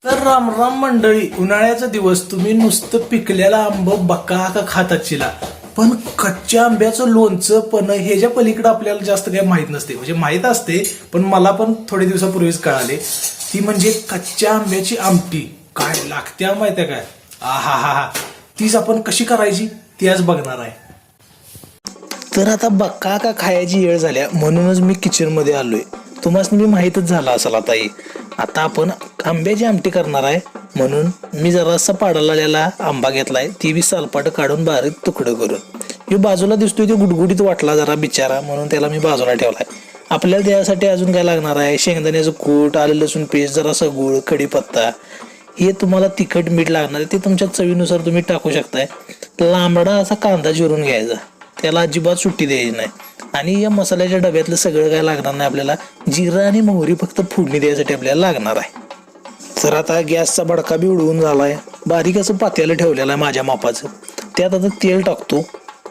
तर राम राम मंडळी, उन्हाळ्याचा दिवस तुम्ही नुसतं पिकलेला आंब बका का खात असशीला, पण कच्च्या आंब्याचं लोणचं पण ह्याच्या पलीकडे आपल्याला जास्त काही माहित नसते. म्हणजे माहित असते, पण मला पण थोडे दिवसापूर्वीच कळाले. ती म्हणजे कच्च्या आंब्याची आमटी काय लागते माहितीये काय? आहा हा हा, तीच आपण कशी करायची ती आज बघणार आहे. तर आता बक्का का खायची वेळ झाल्या म्हणूनच मी किचन मध्ये आलोय. तुम्हाला मी माहीतच झाला असेल आता आपण आंब्याची आमटी करणार आहे. म्हणून मी जरासा पाडाला आलेला आंबा घेतलाय, ती बी सालपाट काढून बारीक तुकडं करून. हे बाजूला दिसतोय ते गुडगुडीत वाटला जरा बिचारा, म्हणून त्याला मी बाजूला ठेवलाय. आपल्याला त्यासाठी अजून काय लागणार आहे? शेंगदाण्याचं कूट, आलं लसूण पेस्ट, जरासा गूळ, कढीपत्ता. हे तुम्हाला तिखट मीठ लागणार आहे, ते तुमच्या चवीनुसार तुम्ही टाकू शकताय. लांबडा असा कांदा चिरून घ्यायचा, त्याला अजिबात सुट्टी द्यायची नाही. आणि या मसाल्याच्या डब्यातलं सगळं काय लागणार नाही आपल्याला. जिरं आणि मोहरी फक्त फोडणी द्यायसाठी आपल्याला लागणार आहे. तर आता गॅसचा भडका बी उडवून झालाय, बारीक असं पातेलं ठेवलेलं आहे माझ्या मापाचं. त्यात आता तेल टाकतो.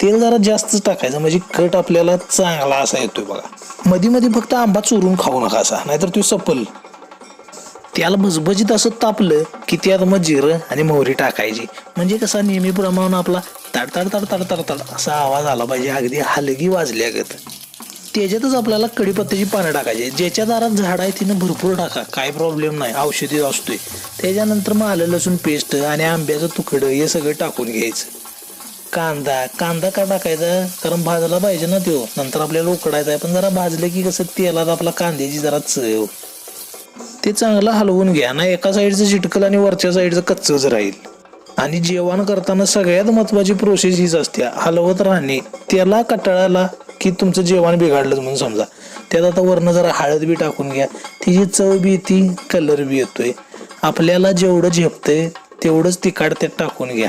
तेल जरा जास्तच टाकायचं, म्हणजे कट आपल्याला चांगला असा येतोय बघा. मध्ये मध्ये फक्त आंबा चोरून खाऊ नका असा, नाहीतर तो सपल. त्याला भजभजीत असं तापलं की त्यात मग जिरं आणि मोहरी टाकायची. म्हणजे कसा नेहमीप्रमाणे आपला तड तड तड तड तड तड असा आवाज आला पाहिजे, अगदी हलगी वाजल्यागत. त्याच्यातच आपल्याला कढीपत्त्याची पानं टाकायची. ज्याच्या दारात झाड आहे तिनं भरपूर टाका, काय प्रॉब्लेम नाही, औषधी असतोय. त्याच्यानंतर मग आलं लसूण पेस्ट आणि आंब्याचं तुकडं हे सगळं टाकून घ्यायचं. कांदा का टाकायचा? कारण भाजला पाहिजे ना तो, नंतर आपल्याला उकडायचा आहे. पण जरा भाजलं की कसं तेलात आपला कांद्याची जरा चव. ते चांगलं हलवून घ्या ना, एका साईडचं चिटकल आणि वरच्या साईडचं कच्चच राहील. आणि जेवण करताना सगळ्यात महत्वाची प्रोसेस हीच असते, हलवत राहणे. त्याला कटाळाला की तुमचं जेवण बिघडलंच म्हणून समजा. त्यात आता वरनं जरा हळद बी टाकून घ्या, तिची चव बी येते, कलर बी येतोय. आपल्याला जेवढं झेपतंय तेवढंच तिखट त्यात टाकून घ्या.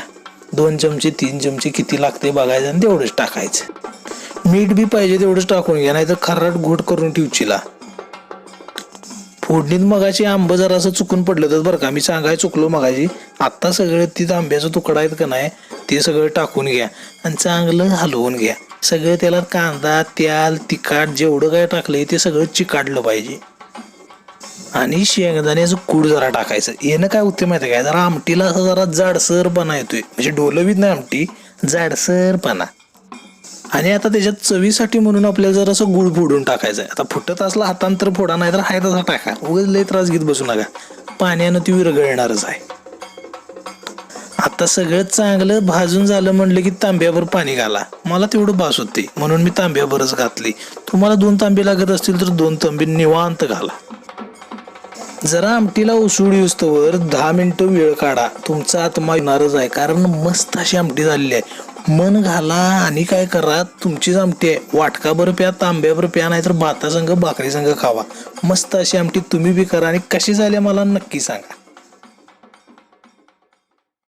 2 चमचे 3 चमचे किती लागते बघायचं आणि तेवढंच टाकायचं. मीठ बी पाहिजे तेवढंच टाकून घ्या, नाही तर खर्राट घोट करून ठेवशीला. फोडणीत मगाशी आंब जरा असं चुकून पडलं तर बरं का, मी सांगाय चुकलो मगाशी. आत्ता सगळं तिथं आंब्याचा तुकडा आहेत का नाही ते सगळं टाकून घ्या आणि चांगलं हलवून घ्या. सगळं त्याला कांदा, तेल, तिखट जेवढं काय टाकलंय ते सगळं चिकाडलं पाहिजे. आणि शेंगदाण्याचं कूट जरा टाकायचं. येणं काय होते माहिती काय, जरा आमटीला असं जरा जाडसरपणा येतोय, म्हणजे डोलवीत नाही आमटी, जाडसरपणा. आणि आता त्याच्यात चवीसाठी म्हणून आपल्याला जर असं गुळ फोडून टाकायचं आहे. आता फुटत असला हातांतर फोडा, नाही तर हाय तसा टाका, उगाच लय त्रास घेत बसू नका, पाण्यानं ती विरघळणारच आहे. आता सगळं चांगलं भाजून झालं म्हणलं की तांब्यावर पाणी घाला. मला तेवढं बास होते म्हणून मी तांब्यावरच घातली. तुम्हाला 2 तांबे लागत असतील तर 2 तांबे निवांत घाला. जरा आमटीला उसळी येऊस्तवर 10 मिनिटं वेळ काढा, तुमचा आत्मा येणारच आहे. कारण मस्त अशी आमटी झालेली आहे. मन घाला आणि काय करा, तुमचीच आमटी आहे. वाटकाभर प्या, तांब्याभर प्या, नाही तर भातासंग भाकरी संग खावा. मस्त अशी आमटी तुम्ही बी करा आणि कशी झाली मला नक्की सांगा.